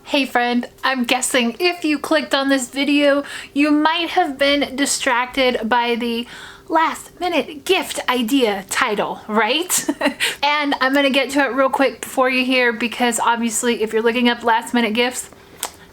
Hey friend, I'm guessing if you clicked on this video, you might have been distracted by the last minute gift idea title, right? And I'm gonna get to it real quick for you here because obviously if you're looking up last minute gifts,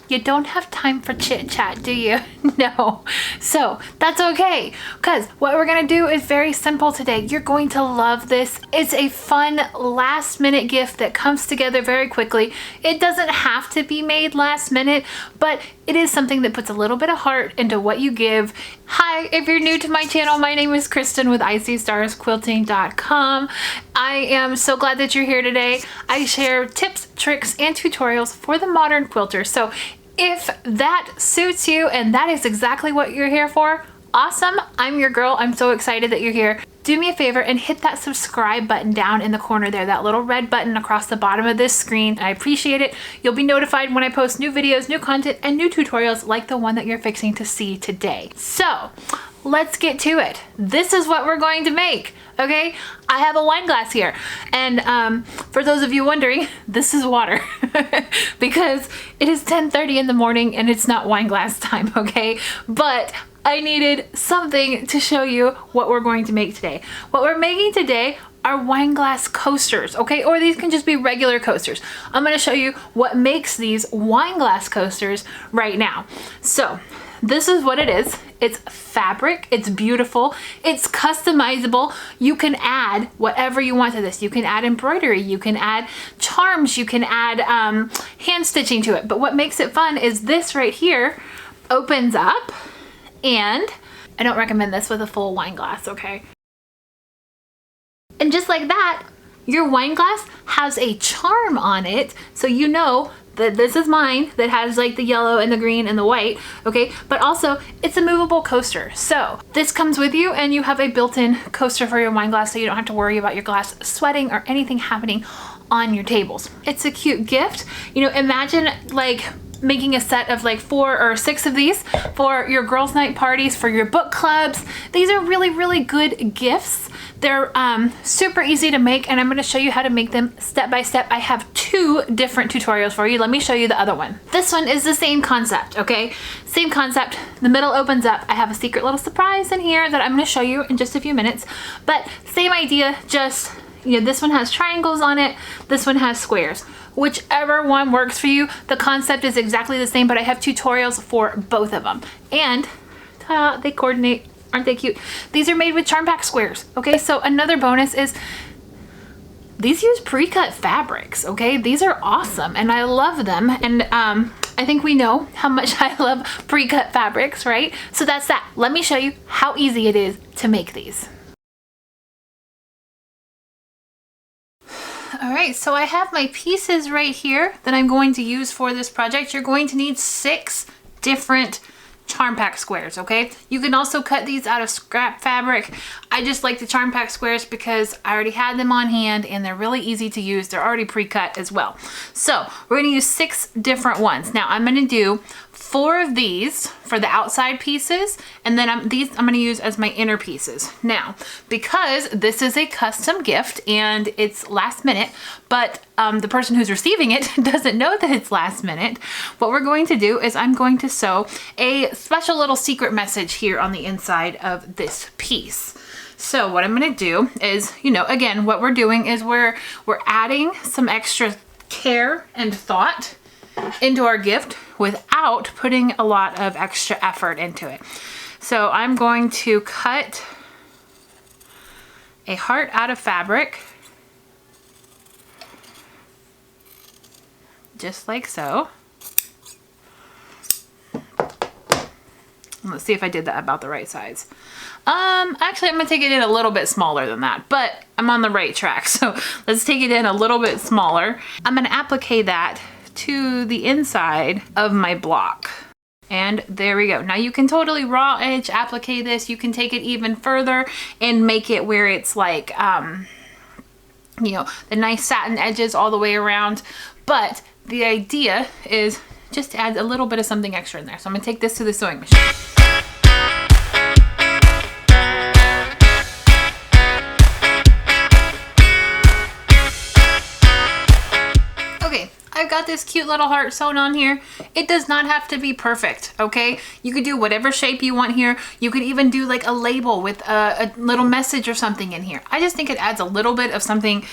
you don't have time for chit chat, do you? No. So that's okay, because what we're gonna do is very simple today. You're going to love this. It's a fun last minute gift that comes together very quickly. It doesn't have to be made last minute, but it is something that puts a little bit of heart into what you give. Hi, if you're new to my channel, my name is Kristen with ICStarsQuilting.com. I am so glad that you're here today. I share tips, tricks, and tutorials for the modern quilter. So if that suits you and that is exactly what you're here for, awesome. I'm your girl. I'm so excited that you're here. Do me a favor and hit that subscribe button down in the corner there, that little red button across the bottom of this screen. I appreciate it. You'll be notified when I post new videos, new content, and new tutorials like the one that you're fixing to see today. So let's get to it. This is what we're going to make, okay? I have a wine glass here. And for those of you wondering, this is water because it is 10:30 in the morning and it's not wine glass time, okay? But I needed something to show you what we're going to make today. What we're making today are wine glass coasters, okay? Or these can just be regular coasters. I'm gonna show you what makes these wine glass coasters right now. So this is what it is. It's fabric, it's beautiful, it's customizable. You can add whatever you want to this. You can add embroidery, you can add charms, you can add hand stitching to it. But what makes it fun is this right here opens up, and I don't recommend this with a full wine glass, okay? And just like that, your wine glass has a charm on it, so you know that this is mine that has like the yellow and the green and the white, okay? But also it's a movable coaster. So this comes with you and you have a built-in coaster for your wine glass, so you don't have to worry about your glass sweating or anything happening on your tables. It's a cute gift. You know, imagine like making a set of like 4 or 6 of these for your girls' night parties, for your book clubs. These are really, really good gifts. They're super easy to make, and I'm gonna show you how to make them step by step. I have 2 different tutorials for you. Let me show you the other one. This one is the same concept, okay? Same concept. The middle opens up. I have a secret little surprise in here that I'm gonna show you in just a few minutes. But same idea, just, you know, this one has triangles on it. This one has squares. Whichever one works for you, the concept is exactly the same, but I have tutorials for both of them. And they coordinate. Aren't they cute? These are made with charm pack squares, okay? So another bonus is these use pre-cut fabrics, okay? These are awesome and I love them. And I think we know how much I love pre-cut fabrics, right? So that's that. Let me show you how easy it is to make these. All right, so I have my pieces right here that I'm going to use for this project. You're going to need 6 different charm pack squares, okay? You can also cut these out of scrap fabric. I just like the charm pack squares because I already had them on hand and they're really easy to use. They're already pre-cut as well. So we're gonna use 6 different ones. Now I'm gonna do 4 of these for the outside pieces, and then I'm gonna use as my inner pieces. Now, because this is a custom gift and it's last minute, but the person who's receiving it doesn't know that it's last minute, what we're going to do is I'm going to sew a special little secret message here on the inside of this piece. So what I'm gonna do is, you know, again, what we're doing is we're adding some extra care and thought into our gift without putting a lot of extra effort into it. So I'm going to cut a heart out of fabric, just like so. Let's see if I did that about the right size. Actually, I'm gonna take it in a little bit smaller than that, but I'm on the right track. So let's take it in a little bit smaller. I'm gonna applique that to the inside of my block. And there we go. Now you can totally raw edge applique this. You can take it even further and make it where it's like, you know, the nice satin edges all the way around. But the idea is just to add a little bit of something extra in there. So I'm gonna take this to the sewing machine. I've got got this cute little heart sewn on here. It does not have to be perfect, okay? You could do whatever shape you want here. You could even do like a label with a little message or something in here. I just think it adds a little bit of something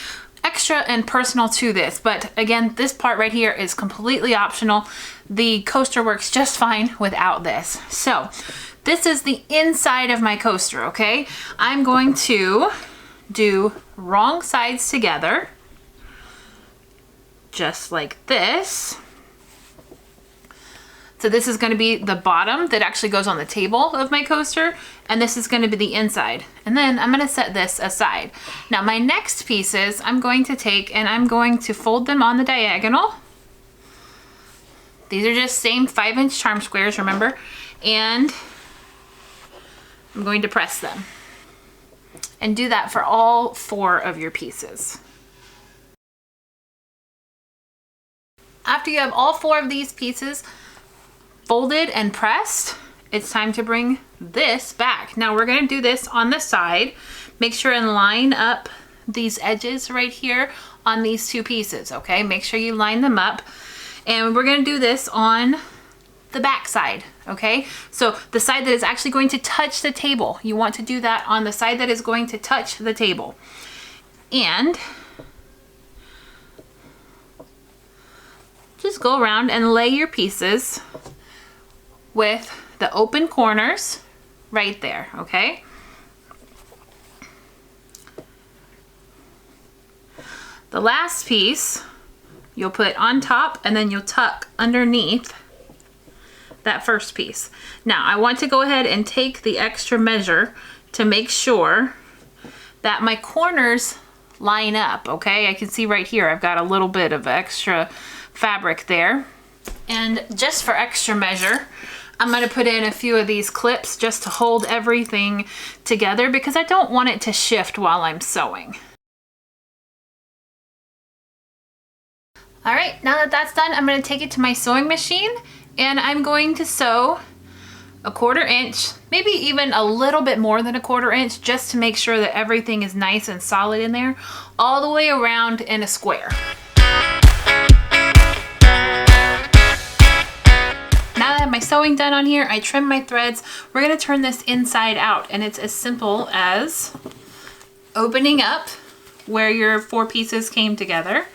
extra and personal to this. But again, this part right here is completely optional. The coaster works just fine without this. So this is the inside of my coaster, okay? I'm going to do wrong sides together, just like this. So this is going to be the bottom that actually goes on the table of my coaster, and this is going to be the inside. And then I'm going to set this aside. Now my next pieces I'm going to take and I'm going to fold them on the diagonal. These are just same 5-inch charm squares, remember? And I'm going to press them. And do that for all 4 of your pieces. After you have all 4 of these pieces folded and pressed, it's time to bring this back. Now we're going to do this on the side. Make sure and line up these edges right here on these 2 pieces, okay? Make sure you line them up. And we're going to do this on the back side, okay? So the side that is actually going to touch the table. You want to do that on the side that is going to touch the table. And just go around and lay your pieces with the open corners right there, okay? The last piece you'll put on top and then you'll tuck underneath that first piece. Now I want to go ahead and take the extra measure to make sure that my corners line up, okay? I can see right here I've got a little bit of extra fabric there. And just for extra measure, I'm going to put in a few of these clips just to hold everything together because I don't want it to shift while I'm sewing. All right, now that that's done, I'm going to take it to my sewing machine and I'm going to sew a 1/4 inch, maybe even a little bit more than a 1/4 inch, just to make sure that everything is nice and solid in there, all the way around in a square. Now that I have my sewing done on here, I trim my threads. We're going to turn this inside out, and it's as simple as opening up where your 4 pieces came together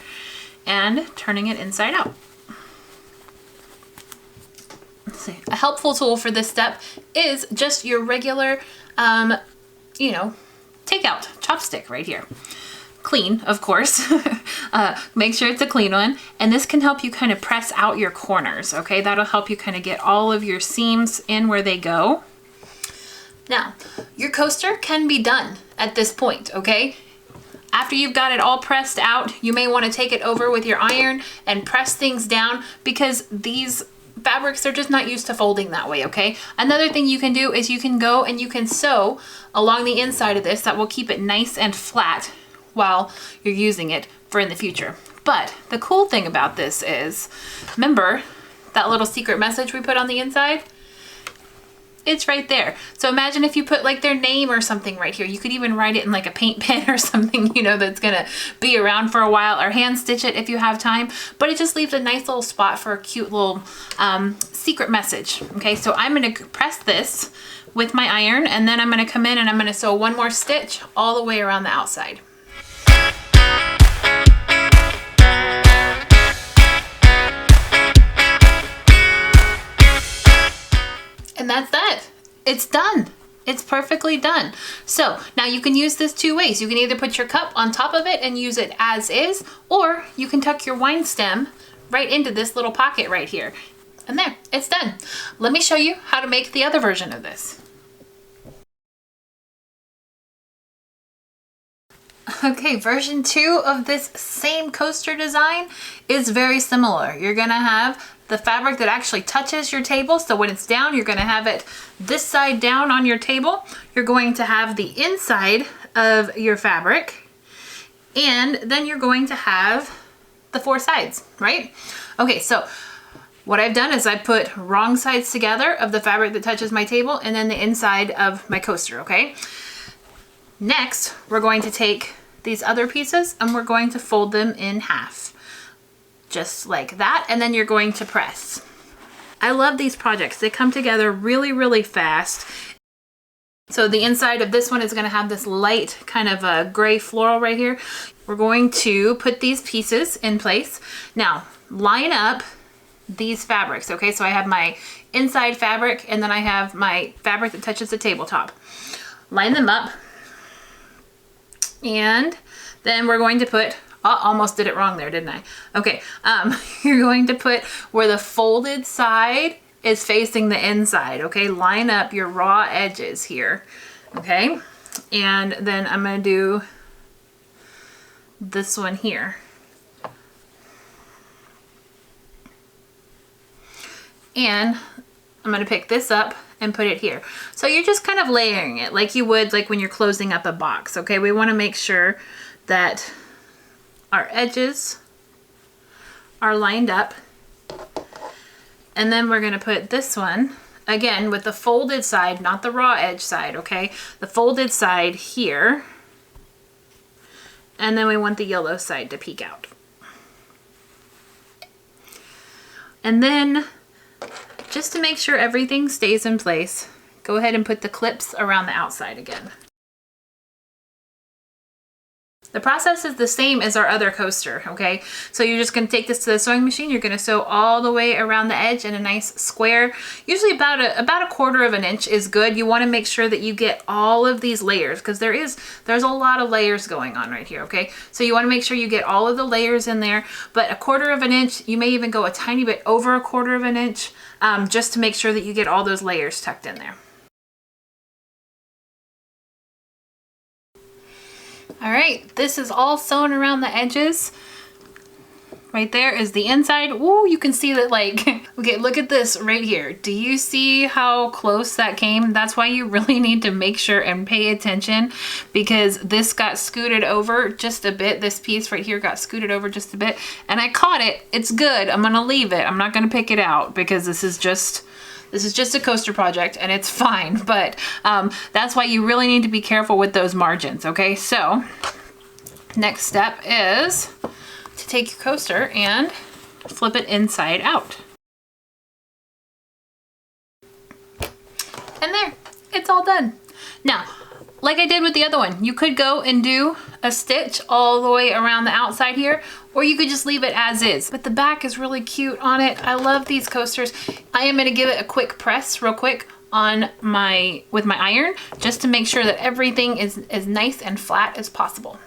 and turning it inside out. Let's see. A helpful tool for this step is just your regular, you know, takeout chopstick right here. Clean, of course. Make sure it's a clean one. And this can help you kind of press out your corners, okay? That'll help you kind of get all of your seams in where they go. Now, your coaster can be done at this point, okay? After you've got it all pressed out, you may want to take it over with your iron and press things down because these fabrics are just not used to folding that way, okay? Another thing you can do is you can go and you can sew along the inside of this. That will keep it nice and flat while you're using it for in the future. But the cool thing about this is, remember that little secret message we put on the inside? It's right there. So imagine if you put like their name or something right here. You could even write it in like a paint pen or something, you know, that's gonna be around for a while, or hand stitch it if you have time. But it just leaves a nice little spot for a cute little secret message. Okay, so I'm gonna press this with my iron, and then I'm gonna come in and I'm gonna sew 1 more stitch all the way around the outside. And that's that. It's done. It's perfectly done. So now you can use this 2 ways. You can either put your cup on top of it and use it as is, or you can tuck your wine stem right into this little pocket right here. And there, it's done. Let me show you how to make the other version of this. Okay, version 2 of this same coaster design is very similar. You're gonna have the fabric that actually touches your table. So when it's down, you're gonna have it this side down on your table. You're going to have the inside of your fabric, and then you're going to have the 4 sides, right? Okay, so what I've done is I put wrong sides together of the fabric that touches my table and then the inside of my coaster, okay? Next, we're going to take these other pieces and we're going to fold them in half, just like that. And then you're going to press. I love these projects. They come together really, really fast. So the inside of this one is going to have this light kind of a gray floral right here. We're going to put these pieces in place. Now, line up these fabrics, okay? So I have my inside fabric and then I have my fabric that touches the tabletop. Line them up. And then we're going to put, oh, almost did it wrong there, didn't I? Okay, you're going to put where the folded side is facing the inside, okay? Line up your raw edges here, okay? And then I'm gonna do this one here. And I'm gonna pick this up and put it here. So you're just kind of layering it like you would like when you're closing up a box, okay? We wanna make sure that our edges are lined up. And then we're gonna put this one, again, with the folded side, not the raw edge side, okay? The folded side here. And then we want the yellow side to peek out. And then, just to make sure everything stays in place, go ahead and put the clips around the outside again. The process is the same as our other coaster, okay? So you're just gonna take this to the sewing machine, you're gonna sew all the way around the edge in a nice square. Usually about a 1/4 of an inch is good. You wanna make sure that you get all of these layers because there's a lot of layers going on right here, okay? So you wanna make sure you get all of the layers in there, but 1/4 of an inch, you may even go a tiny bit over 1/4 of an inch, just to make sure that you get all those layers tucked in there. All right, this is all sewn around the edges. Right there is the inside. Ooh, you can see that like, okay, look at this right here. Do you see how close that came? That's why you really need to make sure and pay attention because this got scooted over just a bit. This piece right here got scooted over just a bit and I caught it. It's good. I'm gonna leave it. I'm not gonna pick it out because this is just a coaster project and it's fine, but that's why you really need to be careful with those margins, okay? So next step is to take your coaster and flip it inside out. And there, it's all done. Now, like I did with the other one, you could go and do a stitch all the way around the outside here, or you could just leave it as is. But the back is really cute on it. I love these coasters. I am gonna give it a quick press real quick on with my iron, just to make sure that everything is as nice and flat as possible.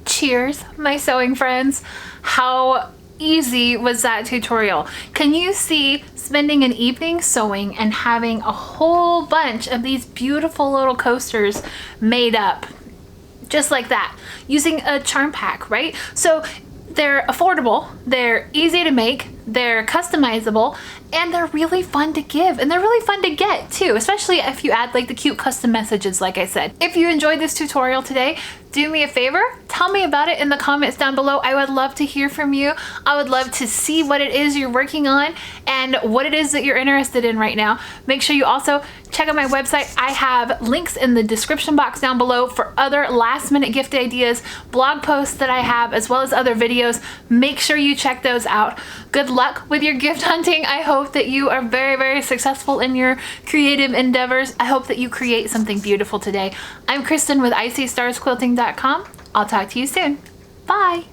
Cheers, my sewing friends. How easy was that tutorial? Can you see spending an evening sewing and having a whole bunch of these beautiful little coasters made up just like that using a charm pack, right? So they're affordable, they're easy to make, they're customizable, and they're really fun to give, and they're really fun to get too, especially if you add like the cute custom messages like I said. If you enjoyed this tutorial today, do me a favor, tell me about it in the comments down below. I would love to hear from you. I would love to see what it is you're working on and what it is that you're interested in right now. Make sure you also check out my website. I have links in the description box down below for other last-minute gift ideas, blog posts that I have, as well as other videos. Make sure you check those out. Good luck with your gift hunting. I hope that you are very, very successful in your creative endeavors. I hope that you create something beautiful today. I'm Kristen with ICStarsQuilting.com. I'll talk to you soon. Bye.